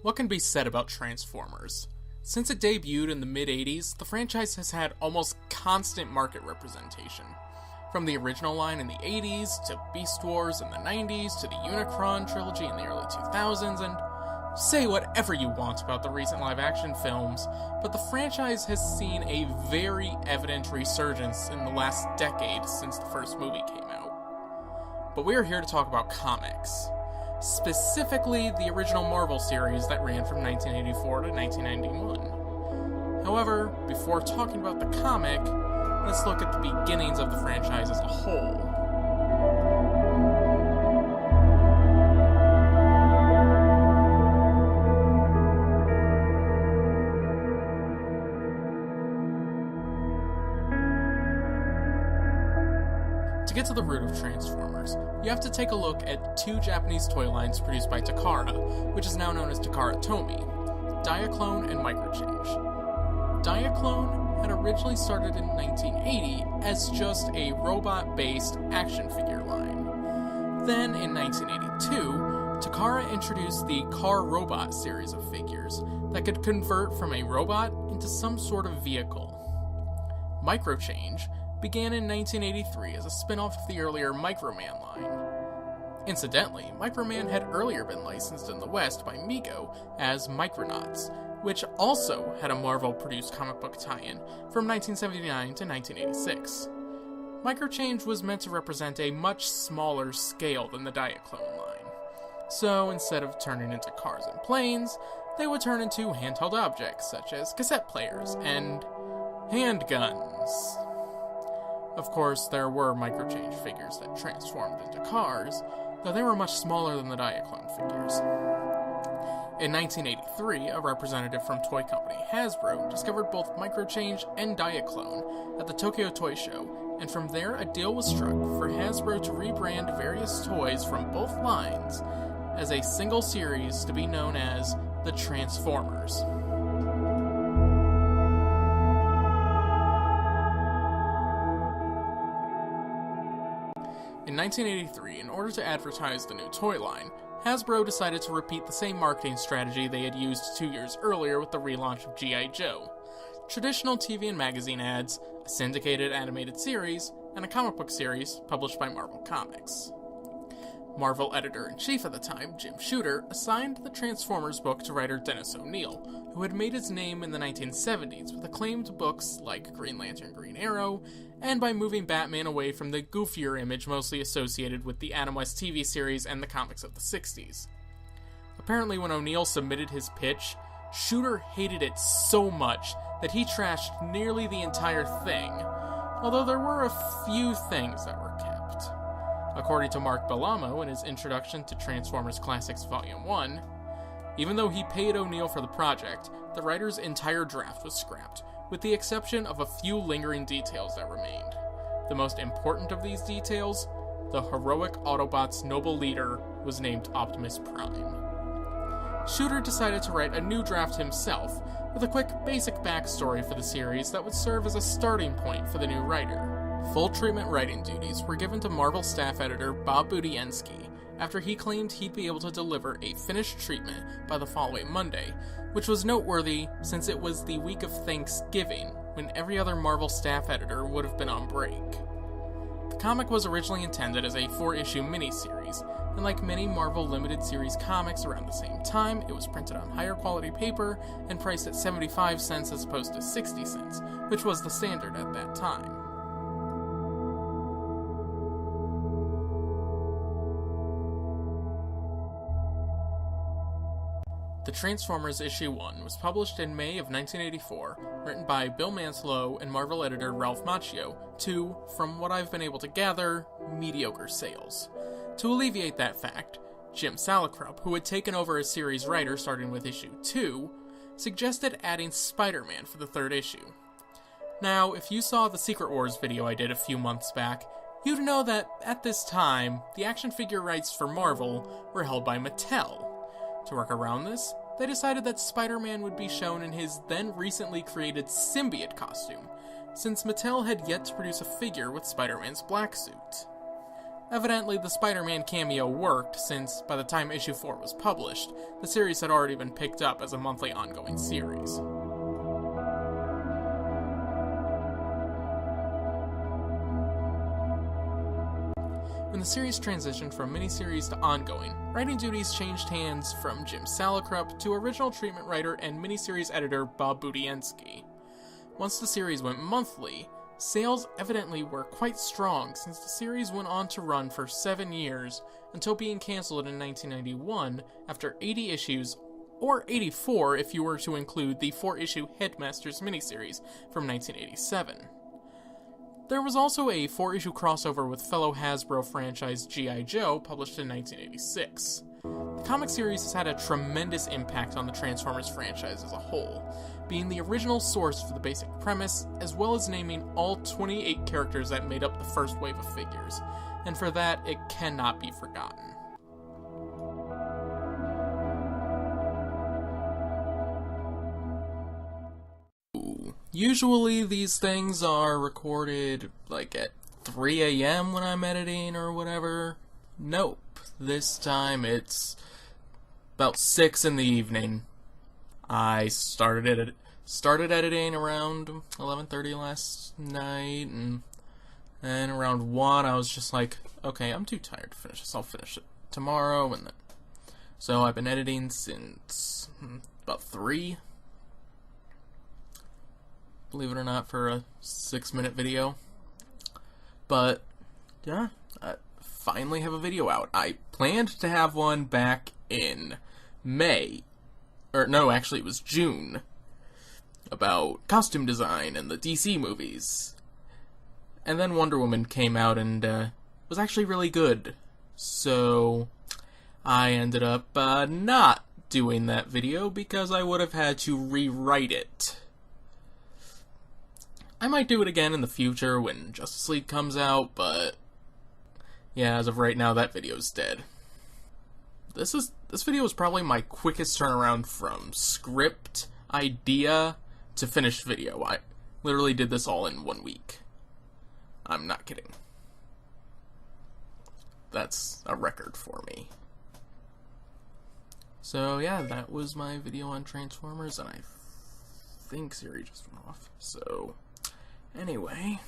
What can be said about Transformers? Since it debuted in the mid-80s, the franchise has had almost constant market representation. From the original line in the 80s, to Beast Wars in the 90s, to the Unicron trilogy in the early 2000s, and say whatever you want about the recent live-action films, but the franchise has seen a very evident resurgence in the last decade since the first movie came out. But we are here to talk about comics. Specifically, the original Marvel series that ran from 1984 to 1991. However, before talking about the comic, let's look at the beginnings of the franchise as a whole. To get to the root of Transformers, you have to take a look at two Japanese toy lines produced by Takara, which is now known as Takara Tomy, Diaclone and Microchange. Diaclone had originally started in 1980 as just a robot-based action figure line. Then, in 1982, Takara introduced the Car Robot series of figures that could convert from a robot into some sort of vehicle. Microchange began in 1983 as a spin-off of the earlier Microman line. Incidentally, Microman had earlier been licensed in the West by Mego as Micronauts, which also had a Marvel-produced comic book tie-in from 1979 to 1986. Microchange was meant to represent a much smaller scale than the Diaclone line. So instead of turning into cars and planes, they would turn into handheld objects such as cassette players and handguns. Of course, there were Microchange figures that transformed into cars, though they were much smaller than the Diaclone figures. In 1983, a representative from toy company Hasbro discovered both Microchange and Diaclone at the Tokyo Toy Show, and from there a deal was struck for Hasbro to rebrand various toys from both lines as a single series to be known as the Transformers. In 1983, in order to advertise the new toy line, Hasbro decided to repeat the same marketing strategy they had used 2 years earlier with the relaunch of G.I. Joe. Traditional TV and magazine ads, a syndicated animated series, and a comic book series published by Marvel Comics. Marvel editor-in-chief at the time, Jim Shooter, assigned the Transformers book to writer Dennis O'Neil, who had made his name in the 1970s with acclaimed books like Green Lantern, Green Arrow, and by moving Batman away from the goofier image mostly associated with the Adam West TV series and the comics of the 60s. Apparently, when O'Neil submitted his pitch, Shooter hated it so much that he trashed nearly the entire thing, although there were a few things that were kept. According to Mark Bellamo in his introduction to Transformers Classics Volume 1, even though he paid O'Neil for the project, the writer's entire draft was scrapped, with the exception of a few lingering details that remained. The most important of these details, the heroic Autobots' noble leader was named Optimus Prime. Shooter decided to write a new draft himself, with a quick basic backstory for the series that would serve as a starting point for the new writer. Full treatment writing duties were given to Marvel staff editor Bob Budiansky after he claimed he'd be able to deliver a finished treatment by the following Monday, which was noteworthy since it was the week of Thanksgiving, when every other Marvel staff editor would have been on break. The comic was originally intended as a 4-issue miniseries, and like many Marvel limited series comics around the same time, it was printed on higher quality paper and priced at 75 cents as opposed to 60 cents, which was the standard at that time. The Transformers Issue 1 was published in May of 1984, written by Bill Mantlo and Marvel editor Ralph Macchio, to, from what I've been able to gather, mediocre sales. To alleviate that fact, Jim Salicrup, who had taken over as series writer starting with Issue 2, suggested adding Spider-Man for the third issue. Now, if you saw the Secret Wars video I did a few months back, you'd know that, at this time, the action figure rights for Marvel were held by Mattel. To work around this, they decided that Spider-Man would be shown in his then recently created symbiote costume, since Mattel had yet to produce a figure with Spider-Man's black suit. Evidently, the Spider-Man cameo worked, since by the time issue 4 was published, the series had already been picked up as a monthly ongoing series. When the series transitioned from miniseries to ongoing, writing duties changed hands from Jim Salicrup to original treatment writer and miniseries editor Bob Budiansky. Once the series went monthly, sales evidently were quite strong, since the series went on to run for 7 years, until being cancelled in 1991 after 80 issues, or 84 if you were to include the 4-issue Headmasters miniseries from 1987. There was also a 4-issue crossover with fellow Hasbro franchise G.I. Joe, published in 1986. The comic series has had a tremendous impact on the Transformers franchise as a whole, being the original source for the basic premise, as well as naming all 28 characters that made up the first wave of figures, and for that, it cannot be forgotten. Usually these things are recorded like at 3 a.m. when I'm editing or whatever. Nope. This time it's about 6 in the evening. I started editing around 11:30 last night, and around 1 I was just like, okay, I'm too tired to finish this. I'll finish it tomorrow, and then so I've been editing since about 3. Believe it or not, for a 6-minute video. But yeah, I finally have a video out. I planned to have one back in May. Or no, actually it was June. About costume design and the DC movies. And then Wonder Woman came out and was actually really good. So I ended up not doing that video because I would have had to rewrite it. I might do it again in the future when Justice League comes out, but yeah, as of right now, that video's dead. This video is probably my quickest turnaround from script, idea, to finished video. I literally did this all in 1 week. I'm not kidding. That's a record for me. So yeah, that was my video on Transformers, and I think Siri just went off. So anyway,